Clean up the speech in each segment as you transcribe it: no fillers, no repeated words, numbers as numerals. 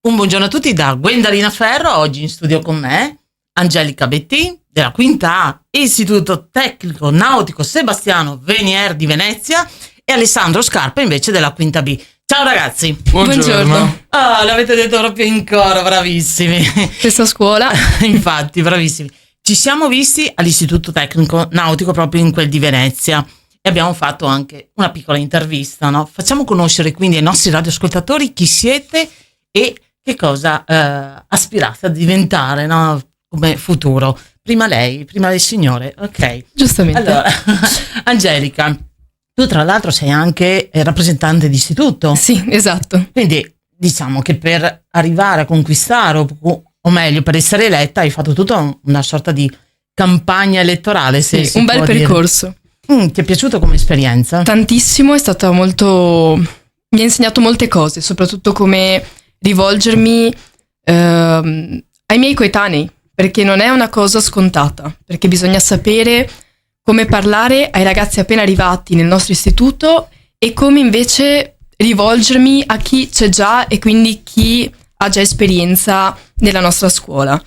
Un buongiorno a tutti da Gwendalina Ferro, oggi in studio con me Angelica Bettin della Quinta A, Istituto Tecnico Nautico Sebastiano Venier di Venezia e Alessandro Scarpa invece della Quinta B. Ciao ragazzi. Buongiorno. L'avete detto proprio in coro, bravissimi. Questa scuola. Infatti, bravissimi. Ci siamo visti all'Istituto Tecnico Nautico proprio in quel di Venezia e abbiamo fatto anche una piccola intervista, no? Facciamo conoscere quindi ai nostri radioascoltatori chi siete e che cosa aspirate a diventare, no? Come futuro. Prima lei, signore, ok. Giustamente. Allora, Angelica, tu tra l'altro sei anche rappresentante di istituto. Sì, esatto. Quindi diciamo che per arrivare a conquistare, o meglio, per essere eletta, hai fatto tutta una sorta di campagna elettorale. Sì, un bel percorso. Ti è piaciuto come esperienza? Tantissimo, è stata molto... mi ha insegnato molte cose, soprattutto come rivolgermi ai miei coetanei, perché non è una cosa scontata, perché bisogna sapere come parlare ai ragazzi appena arrivati nel nostro istituto e come invece rivolgermi a chi c'è già e quindi chi ha già esperienza nella nostra scuola,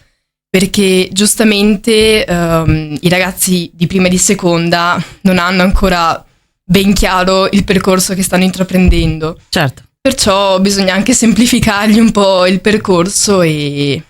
perché giustamente i ragazzi di prima e di seconda non hanno ancora ben chiaro il percorso che stanno intraprendendo. Certo. Perciò bisogna anche semplificargli un po' il percorso e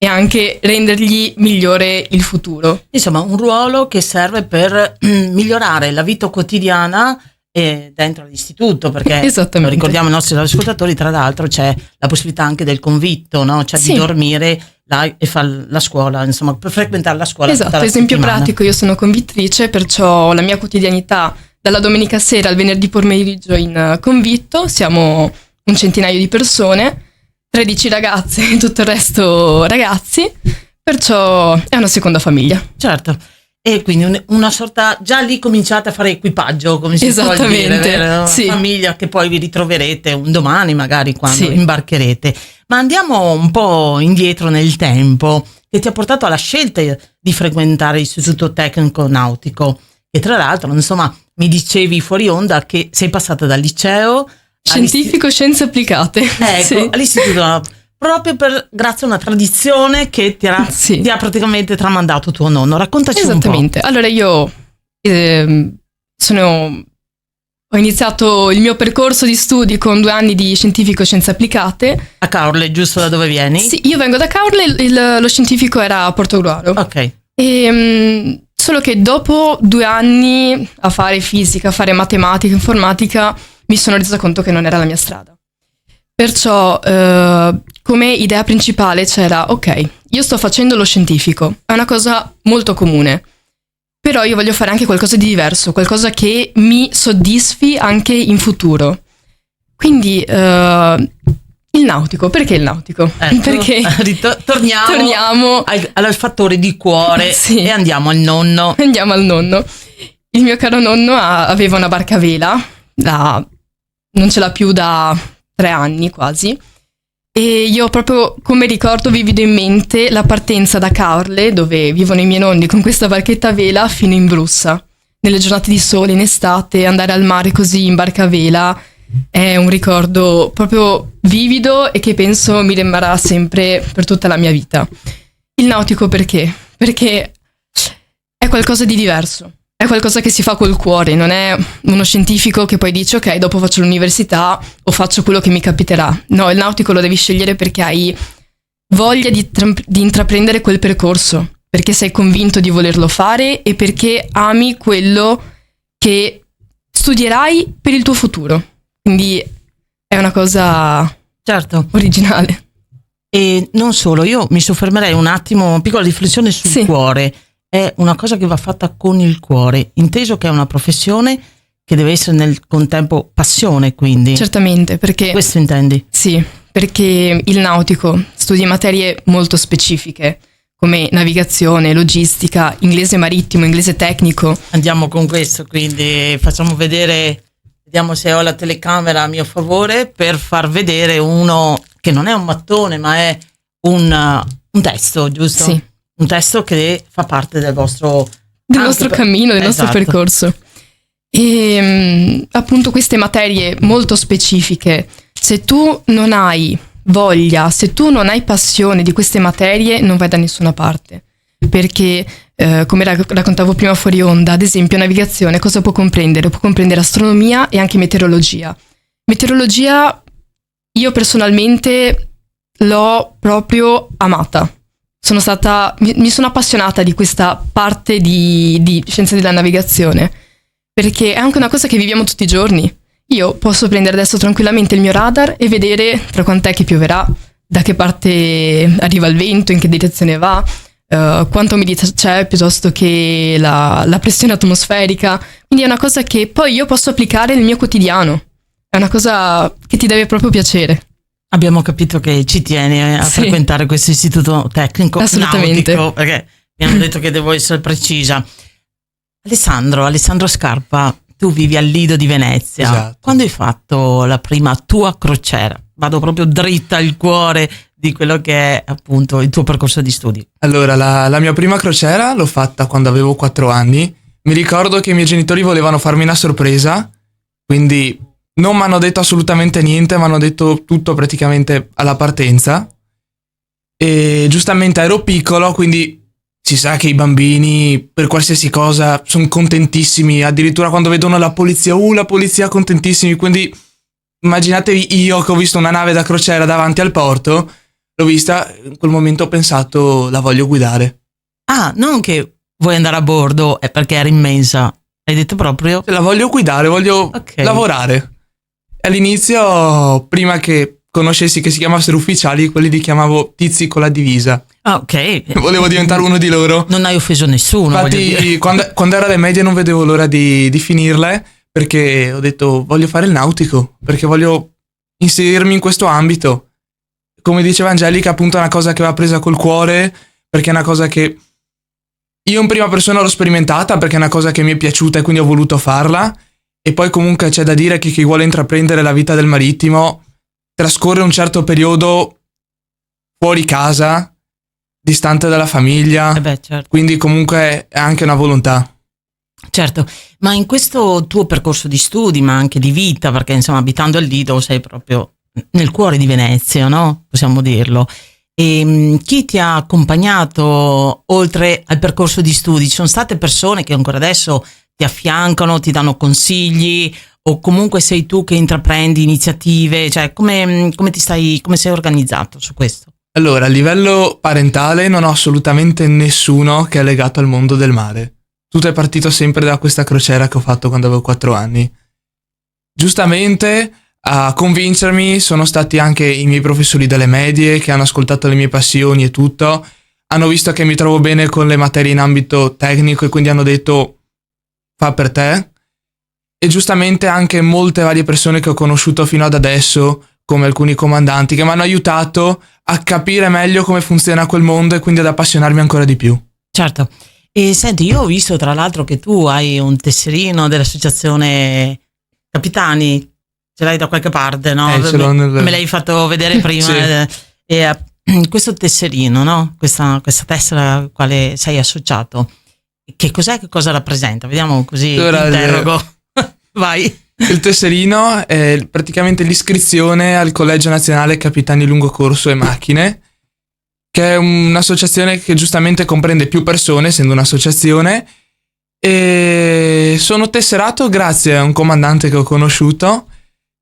anche rendergli migliore il futuro. Insomma, un ruolo che serve per migliorare la vita quotidiana dentro l'istituto, perché lo ricordiamo ai nostri ascoltatori, tra l'altro c'è la possibilità anche del convitto, no? Cioè di dormire là e fare la scuola, insomma, per frequentare la scuola. Esatto, esempio pratico, io sono convittrice, perciò la mia quotidianità dalla domenica sera al venerdì pomeriggio in convitto, siamo un centinaio di persone, 13 ragazze e tutto il resto ragazzi, perciò è una seconda famiglia. Certo, e quindi una sorta, già lì cominciate a fare equipaggio, come si può dire, vero? Sì. Famiglia che poi vi ritroverete un domani magari quando imbarcherete. Ma andiamo un po' indietro nel tempo, che ti ha portato alla scelta di frequentare l'Istituto Tecnico Nautico, e tra l'altro, insomma, mi dicevi fuori onda che sei passata dal liceo scientifico scienze applicate. Ecco, all'istituto, proprio grazie a una tradizione che ti ha praticamente tramandato tuo nonno. Raccontaci un po'. Esattamente. Allora io ho iniziato il mio percorso di studi con 2 anni di scientifico scienze applicate. A Caorle, giusto da dove vieni? Sì, io vengo da Caorle, lo scientifico era a Portogruaro. Ok. Solo che dopo 2 anni a fare fisica, a fare matematica, informatica, mi sono resa conto che non era la mia strada. Perciò come idea principale c'era, ok, io sto facendo lo scientifico, è una cosa molto comune, però io voglio fare anche qualcosa di diverso, qualcosa che mi soddisfi anche in futuro. Quindi il nautico, perché il nautico? Ecco, perché torniamo al fattore di cuore e andiamo al nonno. Andiamo al nonno. Il mio caro nonno aveva una barca a vela, non ce l'ha più da 3 anni quasi, e io proprio come ricordo vivido in mente la partenza da Caorle, dove vivono i miei nonni, con questa barchetta a vela fino in Brussa, nelle giornate di sole, in estate, andare al mare così in barca a vela è un ricordo proprio vivido e che penso mi rimarrà sempre per tutta la mia vita. Il nautico perché? Perché è qualcosa di diverso. È qualcosa che si fa col cuore, non è uno scientifico che poi dice ok, dopo faccio l'università o faccio quello che mi capiterà. No, il nautico lo devi scegliere perché hai voglia di intraprendere quel percorso, perché sei convinto di volerlo fare e perché ami quello che studierai per il tuo futuro. Quindi è una cosa originale. E non solo, io mi soffermerei un attimo, una piccola riflessione sul cuore. È una cosa che va fatta con il cuore, inteso che è una professione che deve essere nel contempo passione, quindi. Certamente, perché... Questo intendi? Sì, perché il nautico studia materie molto specifiche, come navigazione, logistica, inglese marittimo, inglese tecnico. Andiamo con questo, quindi facciamo vedere, vediamo se ho la telecamera a mio favore, per far vedere uno che non è un mattone, ma è un testo, giusto? Sì. Un testo che fa parte del vostro cammino, del nostro percorso. E appunto queste materie molto specifiche, se tu non hai voglia, se tu non hai passione di queste materie, non vai da nessuna parte. Perché, come raccontavo prima fuori onda, ad esempio navigazione cosa può comprendere? Può comprendere astronomia e anche meteorologia. Meteorologia io personalmente l'ho proprio amata. Mi sono appassionata di questa parte di scienza della navigazione, perché è anche una cosa che viviamo tutti i giorni. Io posso prendere adesso tranquillamente il mio radar e vedere tra quant'è che pioverà, da che parte arriva il vento, in che direzione va, quanta umidità c'è, piuttosto che la pressione atmosferica. Quindi è una cosa che poi io posso applicare nel mio quotidiano. È una cosa che ti deve proprio piacere. Abbiamo capito che ci tieni a frequentare questo istituto tecnico nautico, perché mi hanno detto che devo essere precisa. Alessandro Scarpa, tu vivi al Lido di Venezia. Esatto. Quando hai fatto la prima tua crociera? Vado proprio dritta al cuore di quello che è appunto il tuo percorso di studi. Allora, la mia prima crociera l'ho fatta quando avevo 4 anni. Mi ricordo che i miei genitori volevano farmi una sorpresa, quindi non mi hanno detto assolutamente niente, mi hanno detto tutto praticamente alla partenza. E giustamente ero piccolo, quindi si sa che i bambini per qualsiasi cosa sono contentissimi, addirittura quando vedono la polizia contentissimi. Quindi immaginatevi io che ho visto una nave da crociera davanti al porto, l'ho vista, in quel momento ho pensato la voglio guidare. Ah, non che vuoi andare a bordo, è perché era immensa. Hai detto proprio? La voglio guidare, voglio lavorare. All'inizio, prima che conoscessi che si chiamassero ufficiali, quelli li chiamavo tizi con la divisa. Ah, ok. Volevo diventare uno di loro. Non hai offeso nessuno. Infatti, quando ero alle medie non vedevo l'ora di finirle, perché ho detto voglio fare il nautico, perché voglio inserirmi in questo ambito. Come diceva Angelica, appunto è una cosa che aveva presa col cuore, perché è una cosa che io in prima persona l'ho sperimentata, perché è una cosa che mi è piaciuta e quindi ho voluto farla. E poi comunque c'è da dire che chi vuole intraprendere la vita del marittimo trascorre un certo periodo fuori casa, distante dalla famiglia, certo. Quindi comunque è anche una volontà. Certo, ma in questo tuo percorso di studi, ma anche di vita, perché insomma abitando al Lido sei proprio nel cuore di Venezia, no? Possiamo dirlo. E chi ti ha accompagnato oltre al percorso di studi? Ci sono state persone che ancora adesso ti affiancano, ti danno consigli, o comunque sei tu che intraprendi iniziative? Cioè, come sei organizzato su questo? Allora, a livello parentale non ho assolutamente nessuno che è legato al mondo del mare. Tutto è partito sempre da questa crociera che ho fatto quando avevo 4 anni. Giustamente a convincermi sono stati anche i miei professori delle medie, che hanno ascoltato le mie passioni e tutto, hanno visto che mi trovo bene con le materie in ambito tecnico e quindi hanno detto fa per te. E giustamente anche molte varie persone che ho conosciuto fino ad adesso, come alcuni comandanti, che mi hanno aiutato a capire meglio come funziona quel mondo e quindi ad appassionarmi ancora di più. Certo. E senti, io ho visto tra l'altro che tu hai un tesserino dell'associazione Capitani, ce l'hai da qualche parte, no? Me l'hai fatto vedere prima. Sì. Questo tesserino, no? Questa tessera alla quale sei associato, che cos'è, che cosa rappresenta? Vediamo, così allora, interrogo. Vai. Il tesserino è praticamente l'iscrizione al Collegio Nazionale Capitani Lungo Corso e Macchine, che è un'associazione che giustamente comprende più persone, essendo un'associazione, e sono tesserato grazie a un comandante che ho conosciuto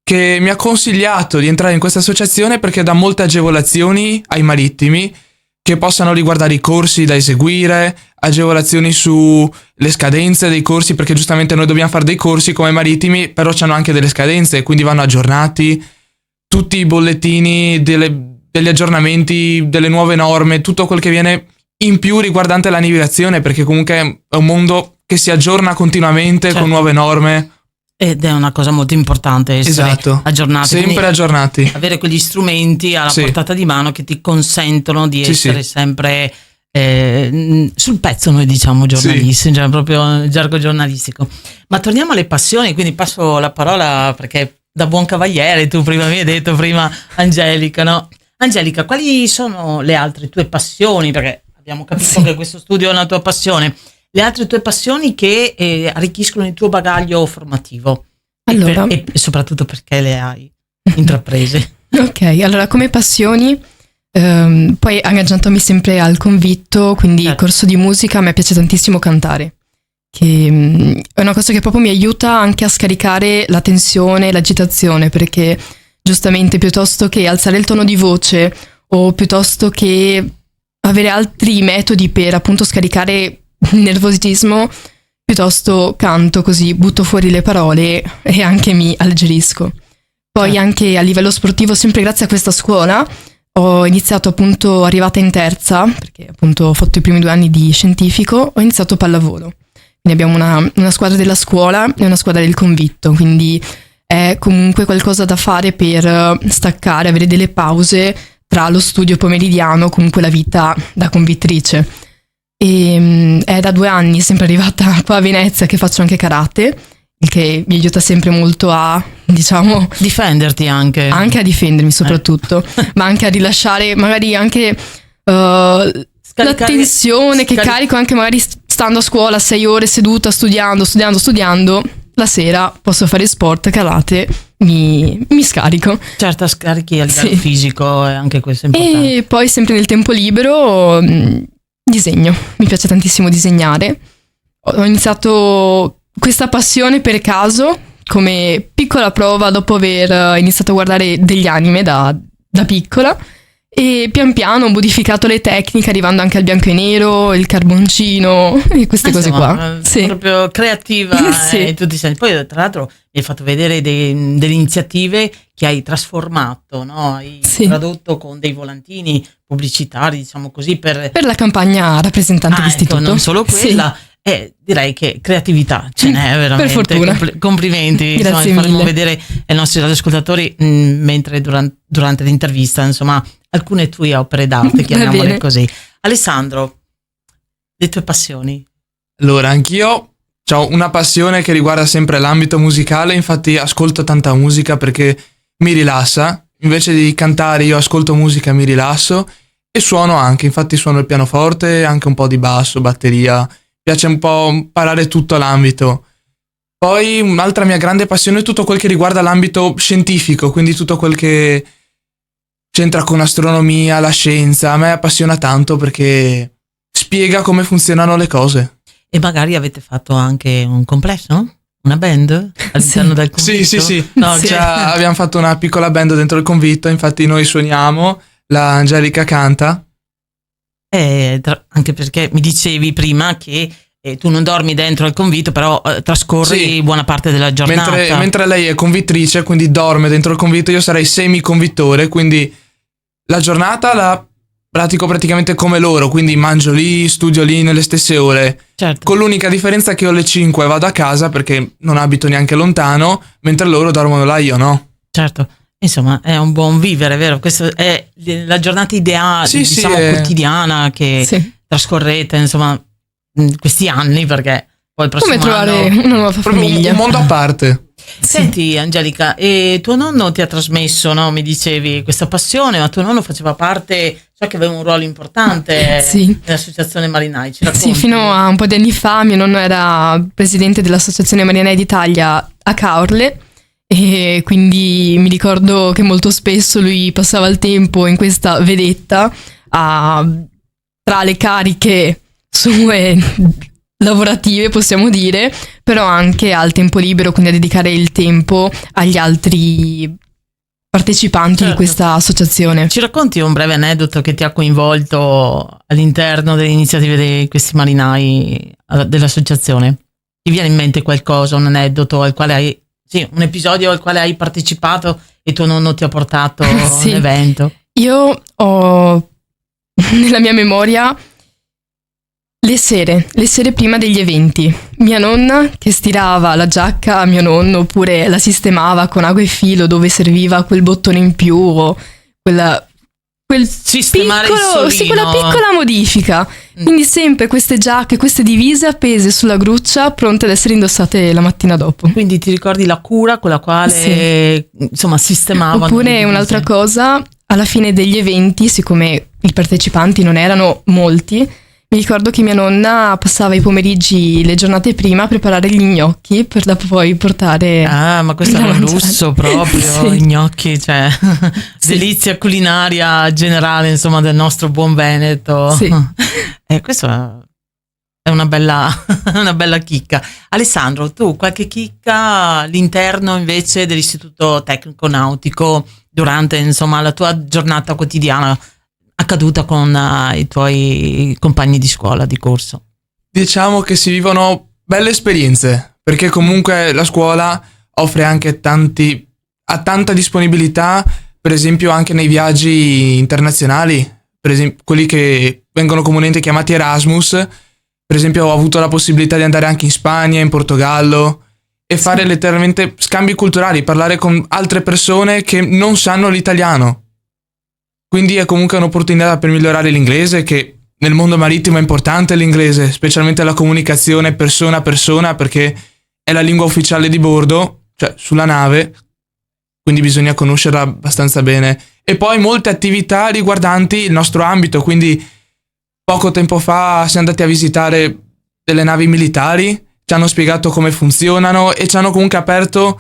che mi ha consigliato di entrare in questa associazione perché dà molte agevolazioni ai marittimi che possano riguardare i corsi da eseguire, agevolazioni sulle scadenze dei corsi, perché giustamente noi dobbiamo fare dei corsi come marittimi, però c'hanno anche delle scadenze, quindi vanno aggiornati tutti i bollettini degli aggiornamenti, delle nuove norme, tutto quel che viene in più riguardante la navigazione, perché comunque è un mondo che si aggiorna continuamente, certo, con nuove norme. Ed è una cosa molto importante essere aggiornati. Sempre aggiornati. Avere quegli strumenti alla portata di mano che ti consentono di essere sempre sul pezzo, noi diciamo giornalisti, cioè proprio gergo giornalistico. Ma torniamo alle passioni, quindi passo la parola, perché da buon cavaliere tu prima mi hai detto, Angelica, no? Angelica, quali sono le altre tue passioni? Perché abbiamo capito che questo studio è una tua passione. Le altre tue passioni che arricchiscono il tuo bagaglio formativo, allora, e soprattutto perché le hai intraprese. Ok, allora come passioni, poi agganciandomi sempre al convitto, quindi il corso di musica, a me piace tantissimo cantare, che è una cosa che proprio mi aiuta anche a scaricare la tensione, l'agitazione, perché giustamente piuttosto che alzare il tono di voce o piuttosto che avere altri metodi per appunto scaricare il nervosismo, piuttosto canto, così butto fuori le parole e anche mi alleggerisco. Poi anche a livello sportivo, sempre grazie a questa scuola, ho iniziato appunto, arrivata in terza, perché appunto ho fatto i primi 2 anni di scientifico, ho iniziato pallavolo. Quindi abbiamo una squadra della scuola e una squadra del convitto, quindi è comunque qualcosa da fare per staccare, avere delle pause tra lo studio pomeridiano, comunque la vita da convittrice. E è da 2 anni, sempre arrivata qua a Venezia, che faccio anche karate, il che mi aiuta sempre molto a, diciamo, difenderti anche a difendermi soprattutto, ma anche a rilasciare magari anche la tensione che carico anche magari stando a scuola 6 ore seduta studiando, la sera posso fare sport, karate, mi scarico. Certo, scarichi a livello fisico, e anche questo è importante. E poi sempre nel tempo libero disegno, mi piace tantissimo disegnare. Ho iniziato questa passione per caso, come piccola prova dopo aver iniziato a guardare degli anime da piccola, e pian piano ho modificato le tecniche, arrivando anche al bianco e nero, il carboncino e queste cose qua. Sì. Proprio creativa in tutti i sensi. Poi tra l'altro mi hai fatto vedere delle iniziative che hai trasformato, no? Hai tradotto con dei volantini pubblicitari, diciamo così, per la campagna rappresentante d'istituto. Ecco, non solo quella. Direi che creatività ce n'è veramente. Per fortuna. Complimenti. Grazie faremo mille. vedere ai nostri radioascoltatori mentre durante l'intervista, insomma, alcune tue opere d'arte, chiamiamole così. Alessandro, le tue passioni? Allora, anch'io ho una passione che riguarda sempre l'ambito musicale, infatti ascolto tanta musica perché mi rilassa. Invece di cantare io ascolto musica, mi rilasso, e suono anche, infatti suono il pianoforte, anche un po' di basso, batteria. Piace un po' imparare tutto l'ambito. Poi un'altra mia grande passione è tutto quel che riguarda l'ambito scientifico, quindi tutto quel che c'entra con astronomia, la scienza. A me appassiona tanto perché spiega come funzionano le cose. E magari avete fatto anche un complesso? Una band all'interno del convitto? Sì. No, sì. Abbiamo fatto una piccola band dentro il convitto, infatti noi suoniamo, la Angelica canta. Anche perché mi dicevi prima che tu non dormi dentro al convitto, però trascorri buona parte della giornata. Mentre lei è convittrice, quindi dorme dentro il convitto, io sarei semi-convittore, quindi la giornata la pratico praticamente come loro, quindi mangio lì, studio lì nelle stesse ore. Certo. Con l'unica differenza che io alle 5 vado a casa perché non abito neanche lontano, mentre loro dormono là, io no. Certo. Insomma, è un buon vivere, vero? Questa è la giornata ideale, quotidiana che trascorrete, insomma, questi anni, perché poi il prossimo come trovare anno... una nuova famiglia. Un mondo a parte. Senti, Angelica, e tuo nonno ti ha trasmesso, no? Mi dicevi, questa passione, ma tuo nonno faceva parte, so che aveva un ruolo importante nell'associazione Marinai. Ci racconti? Sì, fino a un po' di anni fa mio nonno era presidente dell'associazione Marinai d'Italia a Caorle. E quindi mi ricordo che molto spesso lui passava il tempo in questa vedetta tra le cariche sue lavorative, possiamo dire, però anche al tempo libero, quindi a dedicare il tempo agli altri partecipanti di questa associazione. Ci racconti un breve aneddoto che ti ha coinvolto all'interno delle iniziative di questi marinai dell'associazione? Ti viene in mente qualcosa, un aneddoto al quale hai... Sì, un episodio al quale hai partecipato e tuo nonno ti ha portato all'evento. Io ho nella mia memoria le sere prima degli eventi. Mia nonna che stirava la giacca a mio nonno, oppure la sistemava con ago e filo dove serviva quel bottone in più o quel sistemare piccolo, il solino. quella piccola modifica. Quindi sempre queste giacche, queste divise appese sulla gruccia, pronte ad essere indossate la mattina dopo. Quindi ti ricordi la cura con la quale insomma sistemavano? Oppure un'altra cosa, alla fine degli eventi, siccome i partecipanti non erano molti, Mi ricordo che mia nonna passava i pomeriggi, le giornate prima, a preparare gli gnocchi per da poi portare. Ah, ma questo da è un mangiare. lusso proprio, Sì. i gnocchi, cioè Sì. delizia culinaria generale, insomma, del nostro buon Veneto. Sì. Questo è una bella chicca. Alessandro, tu qualche chicca all'interno invece dell'Istituto Tecnico Nautico durante, insomma, la tua giornata quotidiana accaduta con i tuoi compagni di scuola, di corso? Diciamo che si vivono belle esperienze, perché comunque la scuola offre anche ha tanta disponibilità, per esempio anche nei viaggi internazionali, per esempio quelli che vengono comunemente chiamati Erasmus. Per esempio ho avuto la possibilità di andare anche in Spagna, in Portogallo e fare letteralmente scambi culturali, parlare con altre persone che non sanno l'italiano. Quindi è comunque un'opportunità per migliorare l'inglese, che nel mondo marittimo è importante l'inglese, specialmente la comunicazione persona a persona, perché è la lingua ufficiale di bordo, cioè sulla nave, quindi bisogna conoscerla abbastanza bene. E poi molte attività riguardanti il nostro ambito, quindi poco tempo fa siamo andati a visitare delle navi militari, ci hanno spiegato come funzionano e ci hanno comunque aperto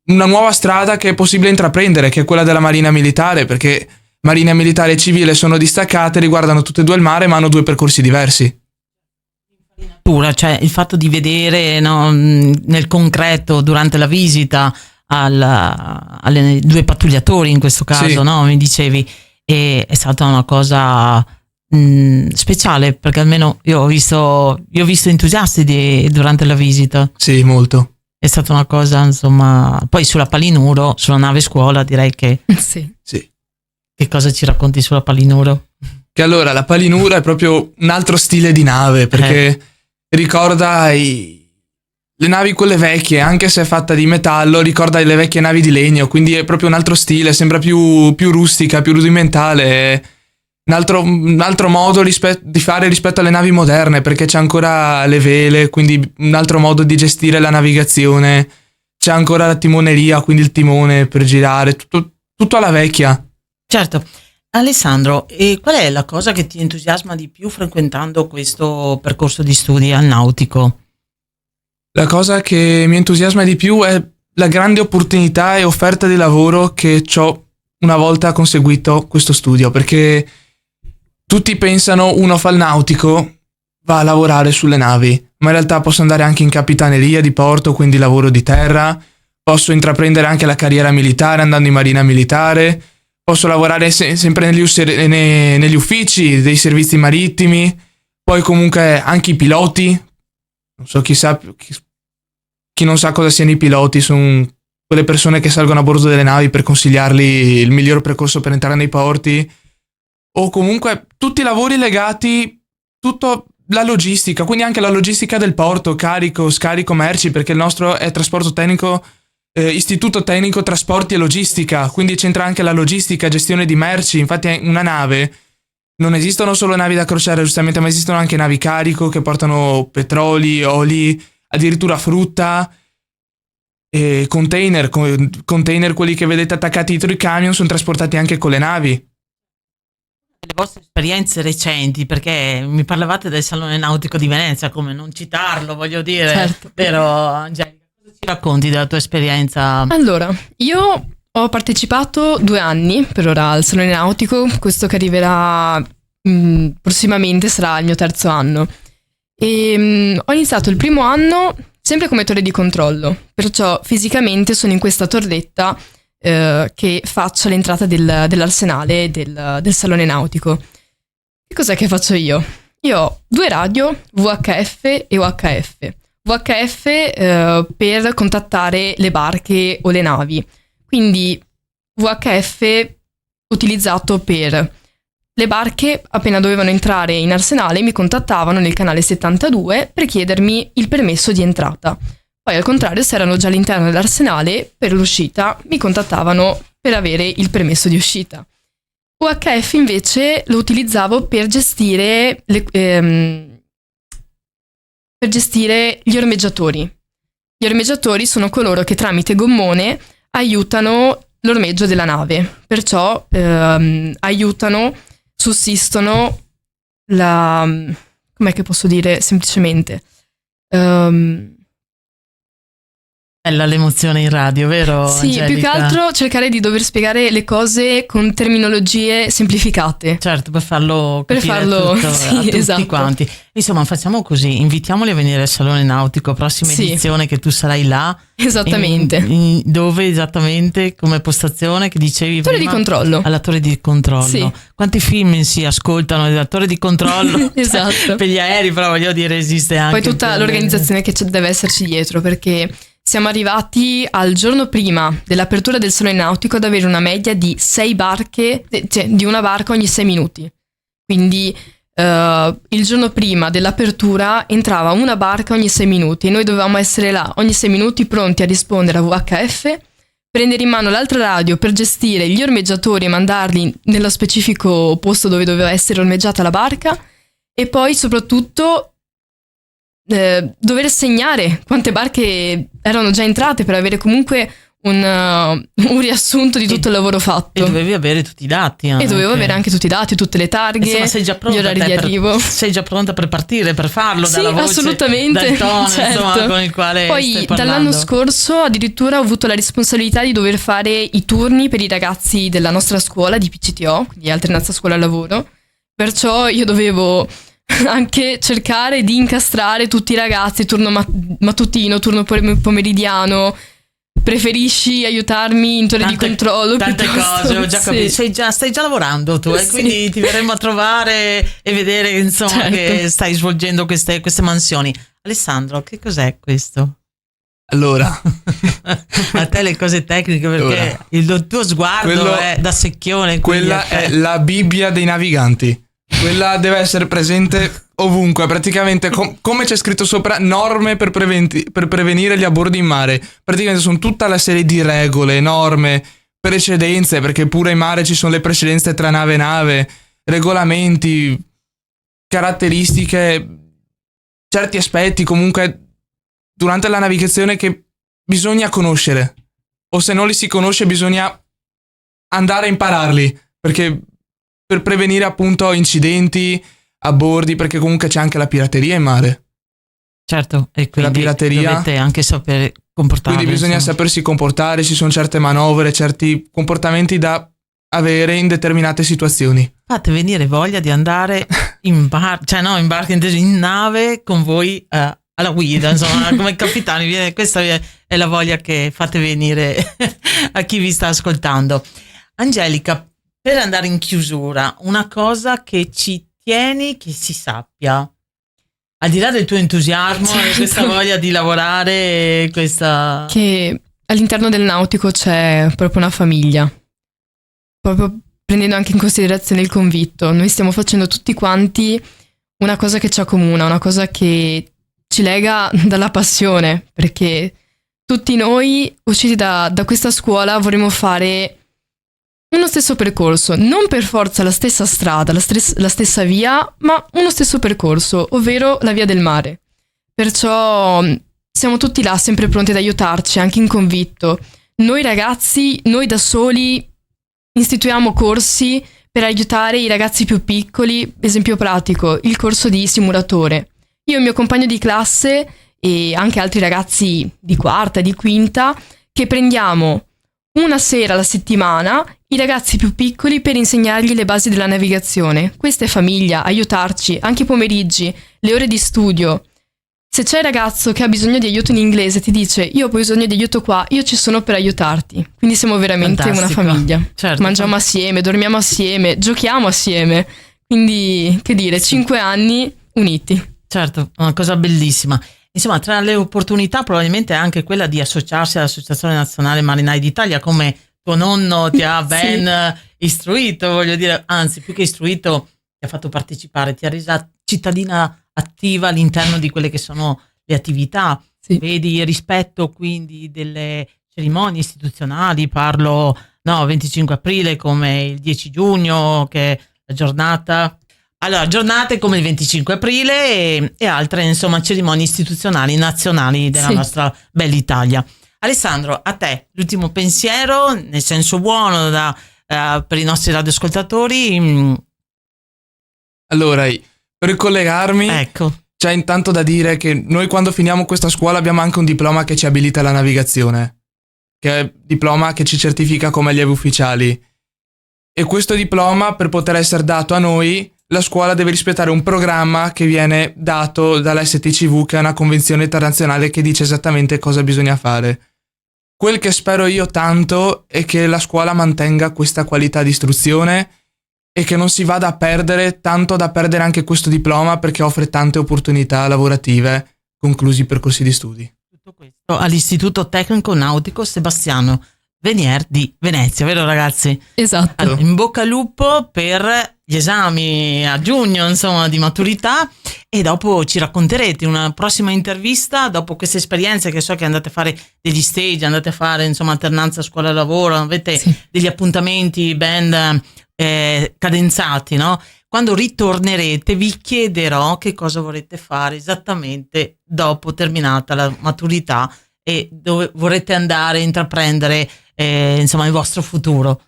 una nuova strada che è possibile intraprendere, che è quella della Marina Militare, perché Marina Militare e Civile sono distaccate, riguardano tutte e due il mare, ma hanno due percorsi diversi. Cioè il fatto di vedere, no, nel concreto durante la visita alle due pattugliatori in questo caso, Sì. no, mi dicevi, è stata una cosa speciale, perché almeno io ho visto entusiasti durante la visita. Sì, molto. È stata una cosa, insomma, poi sulla Palinuro, sulla nave scuola, direi che Sì. Sì. che cosa ci racconti sulla Palinuro? Che allora la Palinuro è proprio un altro stile di nave, perché ricorda le navi quelle vecchie, anche se è fatta di metallo, ricorda le vecchie navi di legno, quindi è proprio un altro stile, sembra più rustica, più rudimentale, un altro modo di fare rispetto alle navi moderne, perché c'è ancora le vele, quindi un altro modo di gestire la navigazione, c'è ancora la timoneria, quindi il timone per girare, tutto alla vecchia. Certo. Alessandro, e qual è la cosa che ti entusiasma di più frequentando questo percorso di studi al nautico? La cosa che mi entusiasma di più è la grande opportunità e offerta di lavoro che ho una volta conseguito questo studio, perché tutti pensano uno fa il nautico, va a lavorare sulle navi, ma in realtà posso andare anche in capitaneria di porto, quindi lavoro di terra, posso intraprendere anche la carriera militare andando in Marina Militare, posso lavorare sempre negli uffici dei servizi marittimi, poi comunque anche i piloti, non so chi non sa cosa siano i piloti, sono quelle persone che salgono a bordo delle navi per consigliargli il miglior percorso per entrare nei porti, o comunque tutti i lavori legati, tutta la logistica, quindi anche la logistica del porto, carico, scarico merci, perché il nostro è trasporto tecnico, istituto tecnico trasporti e logistica, quindi c'entra anche la logistica, gestione di merci. Infatti una nave, non esistono solo navi da crociera giustamente, ma esistono anche navi carico che portano petroli, oli, addirittura frutta, e container quelli che vedete attaccati dietro i camion sono trasportati anche con le navi. Le vostre esperienze recenti, perché mi parlavate del Salone Nautico di Venezia, come non citarlo, voglio dire, Certo. vero Angelica? Cosa ci racconti della tua esperienza? Allora, io ho partecipato 2 anni per ora al Salone Nautico, questo che arriverà prossimamente sarà il mio 3° anno. E ho iniziato il primo anno sempre come torre di controllo, perciò fisicamente sono in questa torretta che faccia l'entrata dell'arsenale del Salone Nautico. Che cos'è che faccio io? Io ho 2 radio, VHF e UHF. VHF per contattare le barche o le navi, quindi VHF utilizzato per le barche. Appena dovevano entrare in arsenale mi contattavano nel canale 72 per chiedermi il permesso di entrata. Poi al contrario, se erano già all'interno dell'arsenale, per l'uscita mi contattavano per avere il permesso di uscita. UHF invece lo utilizzavo per gestire gli ormeggiatori. Gli ormeggiatori sono coloro che tramite gommone aiutano l'ormeggio della nave, perciò aiutano, sussistono com'è che posso dire semplicemente? Bella l'emozione in radio, vero? Sì, Angelica? più che altro cercare di dover spiegare le cose con terminologie semplificate. Certo, per farlo Per capire farlo, tutto, sì, a tutti esatto. quanti. Insomma, facciamo così, invitiamoli a venire al Salone Nautico, prossima Sì. edizione che tu sarai là. Esattamente. Dove esattamente, come postazione che dicevi Torre di prima? controllo. Alla torre di controllo. Sì. Quanti film si ascoltano della torre di controllo? Esatto. Per gli aerei, però voglio dire, esiste anche. Poi tutta per- l'organizzazione che deve esserci dietro, perché siamo arrivati al giorno prima dell'apertura del Salone Nautico ad avere una media di 6 barche, cioè di una barca ogni 6 minuti. Quindi il giorno prima dell'apertura entrava una barca ogni 6 minuti e noi dovevamo essere là ogni 6 minuti pronti a rispondere a VHF, prendere in mano l'altra radio per gestire gli ormeggiatori e mandarli nello specifico posto dove doveva essere ormeggiata la barca e poi soprattutto dover segnare quante barche erano già entrate per avere comunque un riassunto di tutto il lavoro fatto. E dovevi avere tutti i dati. E dovevo avere anche tutti i dati, tutte le targhe, Insomma, sei già pronta gli orari te di arrivo. sei già pronta per partire, per farlo, Sì, dalla voce, assolutamente, dal tono, certo. insomma, con il quale Poi stai parlando. dall'anno scorso addirittura ho avuto la responsabilità di dover fare i turni per i ragazzi della nostra scuola di PCTO, quindi alternanza scuola-lavoro. Perciò io dovevo anche cercare di incastrare tutti i ragazzi, turno mattutino, turno pomeridiano. Preferisci aiutarmi in torre di controllo? Tante cose, ho già capito. Stai già lavorando tu, Sì. quindi ti verremo a trovare e vedere insomma Certo. che stai svolgendo queste mansioni. Alessandro, che cos'è questo? Allora, A te le cose tecniche, perché Allora, il tuo sguardo quello- è da secchione. quindi quella a te- è la Bibbia dei naviganti. Quella deve essere presente ovunque, praticamente come c'è scritto sopra, norme per prevenire gli abordi in mare. Praticamente sono tutta la serie di regole, norme, precedenze, perché pure in mare ci sono le precedenze tra nave e nave, regolamenti, caratteristiche, certi aspetti comunque durante la navigazione che bisogna conoscere. O se non li si conosce bisogna andare a impararli, perché per prevenire appunto incidenti a bordi, perché comunque c'è anche la pirateria in mare. Certo, e quindi pirateria. dovete anche sapere comportarvi. Quindi bisogna insomma. sapersi comportare, ci sono certe manovre, certi comportamenti da avere in determinate situazioni. Fate venire voglia di andare in barca, cioè no, in barca inteso in nave con voi alla guida, insomma, come capitani. Questa è la voglia che fate venire a chi vi sta ascoltando. Angelica, per andare in chiusura, una cosa che ci tieni che si sappia, al di là del tuo entusiasmo e Certo. questa voglia di lavorare, questa... Che all'interno del nautico c'è proprio una famiglia, proprio prendendo anche in considerazione il convitto. Noi stiamo facendo tutti quanti una cosa che ci accomuna, una cosa che ci lega dalla passione, perché tutti noi usciti da questa scuola vorremmo fare uno stesso percorso, non per forza la stessa strada, la stessa via, ma uno stesso percorso, ovvero la via del mare. Perciò siamo tutti là, sempre pronti ad aiutarci, anche in convitto. Noi ragazzi, noi da soli, istituiamo corsi per aiutare i ragazzi più piccoli. Esempio pratico, il corso di simulatore. Io e il mio compagno di classe e anche altri ragazzi di quarta, di quinta, che prendiamo una sera alla settimana i ragazzi più piccoli per insegnargli le basi della navigazione. Questa è famiglia, aiutarci, anche i pomeriggi, le ore di studio. Se c'è il ragazzo che ha bisogno di aiuto in inglese, ti dice io ho bisogno di aiuto qua, io ci sono per aiutarti. Quindi siamo veramente Fantastico. una famiglia. Certo. Mangiamo assieme, dormiamo assieme, giochiamo assieme. Quindi, che dire, 5 anni uniti. Certo, una cosa bellissima. Insomma, tra le opportunità probabilmente è anche quella di associarsi all'Associazione Nazionale Marinai d'Italia, come tuo nonno ti ha ben istruito, voglio dire, anzi, più che istruito, ti ha fatto partecipare, ti ha resa cittadina attiva all'interno di quelle che sono le attività. Sì. Vedi rispetto quindi delle cerimonie istituzionali, parlo 25 aprile come il 10 giugno, che è la giornata... Allora, giornate come il 25 aprile e altre, insomma, cerimonie istituzionali nazionali della nostra bella Italia. Alessandro, a te l'ultimo pensiero, nel senso buono per i nostri radioascoltatori. Allora, per collegarmi, Ecco. c'è intanto da dire che noi quando finiamo questa scuola abbiamo anche un diploma che ci abilita alla navigazione, che è il diploma che ci certifica come allievi ufficiali. E questo diploma, per poter essere dato a noi, la scuola deve rispettare un programma che viene dato dall'STCV, che è una convenzione internazionale che dice esattamente cosa bisogna fare. Quel che spero io tanto è che la scuola mantenga questa qualità di istruzione e che non si vada a perdere, tanto da perdere anche questo diploma, perché offre tante opportunità lavorative conclusi i percorsi di studi. Tutto questo all'Istituto Tecnico Nautico Sebastiano Venier di Venezia, vero ragazzi? Esatto. Allora, in bocca al lupo per gli esami a giugno, insomma, di maturità, e dopo ci racconterete in una prossima intervista, dopo queste esperienze che so che andate a fare degli stage, andate a fare insomma alternanza scuola-lavoro, avete degli appuntamenti ben cadenzati, no? Quando ritornerete vi chiederò che cosa vorrete fare esattamente dopo terminata la maturità e dove vorrete andare a intraprendere insomma il vostro futuro.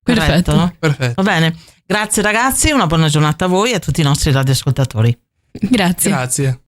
Perfetto. No? Perfetto. Va bene, grazie ragazzi, una buona giornata a voi e a tutti i nostri radioascoltatori. Grazie. Grazie.